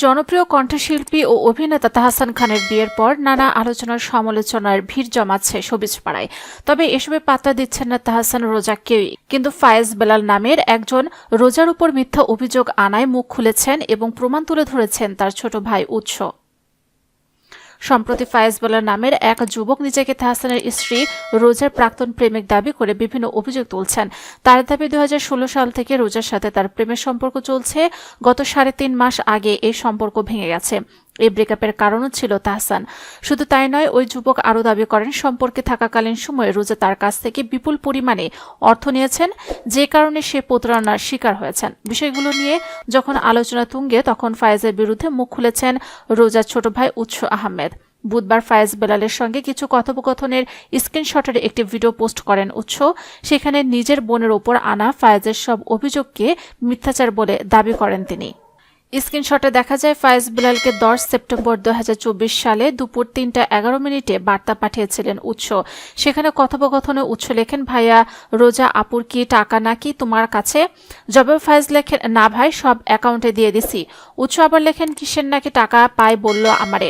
জনপ্রিয় কণ্ঠশিল্পী ও অভিনেতা তাহসান খানের বিয়ের পর নানা আলোচনার সমালোচনার ভিড় জমাচ্ছে শোবিজ পাড়ায়। তবে এসবে পাত্তা দিচ্ছেন না তাহসান, রোজা কেউই। কিন্তু ফায়েজ বেলাল নামের একজন রোজার উপর মিথ্যা অভিযোগ আনায় মুখ খুলেছেন এবং প্রমাণ তুলে ধরেছেন তার ছোট ভাই উৎস। সম্প্রতি ফায়েজ বেলাল নামের এক যুবক নিজেকে তাহসানের স্ত্রী রোজার প্রাক্তন প্রেমিক দাবি করে বিভিন্ন অভিযোগ তুলছেন। তার দাবি 2016 সাল থেকে রোজার সাথে তার প্রেমের সম্পর্ক চলছে। গত 3.5 মাস আগে এই সম্পর্ক ভেঙে গেছে। এই ব্রেকআপের কারণও ছিল তাহসান। শুধু তাই নয়, ওই যুবক আরও দাবি করেন সম্পর্কে থাকাকালীন সময়ে রোজা তার কাছ থেকে বিপুল পরিমাণে অর্থ নিয়েছেন, যে কারণে সে প্রতারণার শিকার হয়েছেন। বিষয়গুলো নিয়ে যখন আলোচনা তুঙ্গে, তখন ফায়েজের বিরুদ্ধে মুখ খুলেছেন রোজার ছোট ভাই উৎস আহমেদ। বুধবার ফায়েজ বেলালের সঙ্গে কিছু কথোপকথনের স্ক্রিনশটের একটি ভিডিও পোস্ট করেন উৎস। সেখানে নিজের বোনের ওপর আনা ফায়েজের সব অভিযোগকে মিথ্যাচার বলে দাবি করেন তিনি। স্ক্রিনশটে দেখা যায় ফায়েজ বেলালকে 10 সেপ্টেম্বর 2024 সালে দুপুর 3:11 বার্তা পাঠিয়েছিলেন উৎস। সেখানে কথোপকথনে উৎস লেখেন, ভাইয়া রোজা আপুর কি টাকা নাকি তোমার কাছে? জবাবে ফায়েজ লেখেন, না ভাই, সব অ্যাকাউন্টে দিয়ে দিছি। উৎস আবার লেখেন, কিসের নাকি টাকা পাই বলল আমারে।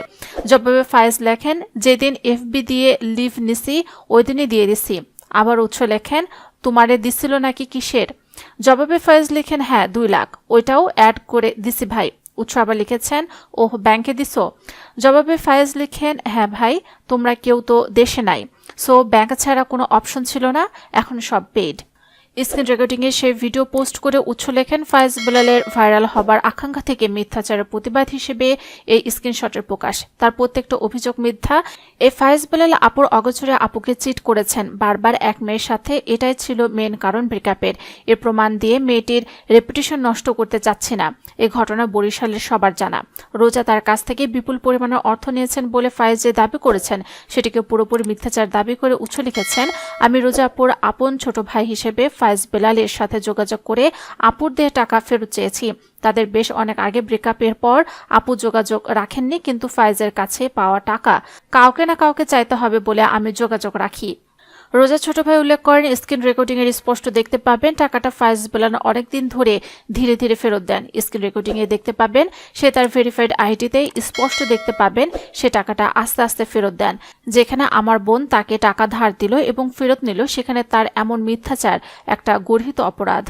জবাবে ফায়েজ লেখেন, যেদিন এফবি দিয়ে লিভ নিছি ওই দিনই দিয়ে দিছি। আবার উৎস লেখেন, তোমারে দিছিল নাকি কিসের? জবাবে ফায়েজ লিখেন, হ্যাঁ 2 লাখ, ওইটাও অ্যাড করে দিছি ভাই। উৎস আবার লিখেছেন, ওহ ব্যাংকে দিছো? জবাবে ফায়েজ লিখেন, হ্যাঁ ভাই, তোমরা কেউ তো দেশে নাই, সো ব্যাংক ছাড়া কোনো অপশন ছিল না, এখন সব পেইড। স্ক্রিন রেকর্ডিংয়ে সেই ভিডিও পোস্ট করে উৎস লেখেন, ফায়েজ বেলালের ভাইরাল হবার আকাঙ্ক্ষা থেকে মিথ্যাচারের প্রতিবাদ হিসেবে এই স্ক্রিনশটের প্রকাশ। তার প্রত্যেকটা অভিযোগ মিথ্যা। এই ফায়েজ বেলাল আপুর অগোচরে আপুকে চিট করেছেন বারবার এক মেয়ের সাথে, এটাই ছিল মেন কারণ ব্রেকআপের। এর প্রমাণ দিয়ে মেয়েটির রেপুটেশন নষ্ট করতে চাচ্ছি না। এই ঘটনা বরিশালের সবার জানা। রোজা তার কাছ থেকে বিপুল পরিমাণে অর্থ নিয়েছেন বলে ফায়েজ যে দাবি করেছেন, সেটিকে পুরোপুরি মিথ্যাচার দাবি করে উৎস লিখেছেন, আমি রোজা আপুর আপন ছোট ভাই হিসেবে ফায়েজ বেলালের সাথে যোগাযোগ করে আপুর দেহে টাকা ফেরত চেয়েছি। তাদের বেশ অনেক আগে ব্রেকআপের পর আপু যোগাযোগ রাখেননি, কিন্তু ফায়েজের কাছে পাওয়া টাকা কাউকে না কাউকে চাইতে হবে বলে আমি যোগাযোগ রাখি। রোজা ছোট ভাই উল্লেখ করেন, স্ক্রিন রেকর্ডিং এর স্পষ্ট দেখতে পাবেন টাকাটা ফায়েজ বেলাল অনেকদিন ধরে ধীরে ধীরে ফেরত দেন। স্ক্রিন রেকর্ডিং এ দেখতে পাবেন সে তার ভেরিফাইড আইডিতে স্পষ্ট দেখতে পাবেন সে টাকাটা আস্তে আস্তে ফেরত দেন। যেখানে আমার বোন তাকে টাকা ধার দিল এবং ফেরত নিল, সেখানে তার এমন মিথ্যাচার একটা গর্হিত অপরাধ।